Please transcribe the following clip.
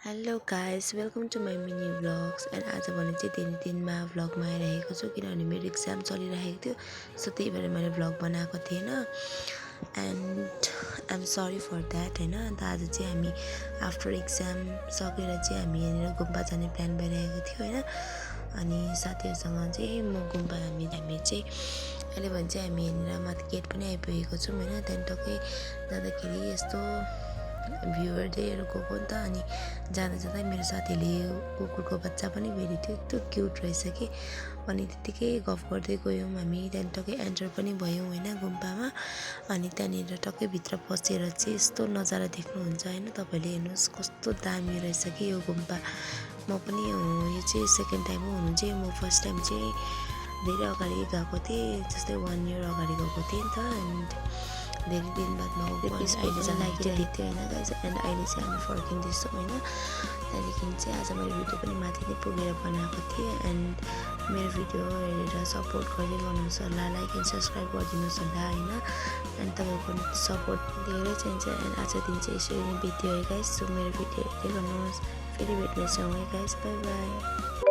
Hello guys welcome to my mini vlogs and आज भने चाहिँ दिनमा भ्लगमा आइरहेको छु किनभने मेरो इक्जाम चलिरहेको थियो सो त्यही भएर मैले भ्लग बनाएको थिएन and I'm sorry for that होइन। अन्त आज चाहिँ हामी आफ्टर इक्जाम सकेर चाहिँ हामी यहाँनिर गुम्बा जाने प्लान भइरहेको थियो होइन। अनि साथीहरूसँग चाहिँ म गुम्बा हामी चाहिँ अहिले भने चाहिँ हामी यहाँनिर माथि गेट पनि आइपुगेको छौँ होइन। त्यहाँदेखि टक्कै जाँदाखेरि यस्तो भ्युवर डेहरू गएको नि त। अनि जाँदा जाँदै मेरो साथीले कुकुरको बच्चा पनि भेटेको थियो, यस्तो क्युट रहेछ कि। अनि त्यत्तिकै गफ गर्दै गयौँ हामी। त्यहाँदेखि टक्कै एन्टर पनि भयौँ होइन गुम्बामा। अनि त्यहाँनिर टक्कै भित्र पसेर चाहिँ यस्तो नजारा देख्नुहुन्छ होइन। तपाईँले हेर्नुहोस् कस्तो दामी रहेछ कि यो गुम्बा। म पनि यो चाहिँ सेकेन्ड टाइम हो हुनु चाहिँ। म फर्स्ट टाइम चाहिँ धेरै अगाडि गएको थिएँ, जस्तै 1 इयर अगाडि गएको थिएँ नि त। एन्ड धेरै दिन बादमा गएको अहिले चाहिँ लागिरहेको थियो होइन गाइस। एन्ड अहिले चाहिँ हामी फर्किँदैछौँ होइन। त्यहाँदेखि चाहिँ आज मैले भिडियो पनि माथि नै पुगेर बनाएको थिएँ। एन्ड मेरो भिडियो हेरेर सपोर्ट गर्दै गर्नुहोस् होला, लाइक एन्ड सब्सक्राइब गरिदिनुहोस् होला होइन। एन्ड तपाईँको सपोर्ट धेरै चाहिन्छ। एन्ड आज दिन चाहिँ यसरी नै बित्यो है गाइस। सो मेरो भिडियो हेर्दै गर्नुहोस्। फेरि भेट्नेछौँ है गाइस, बाई बाई।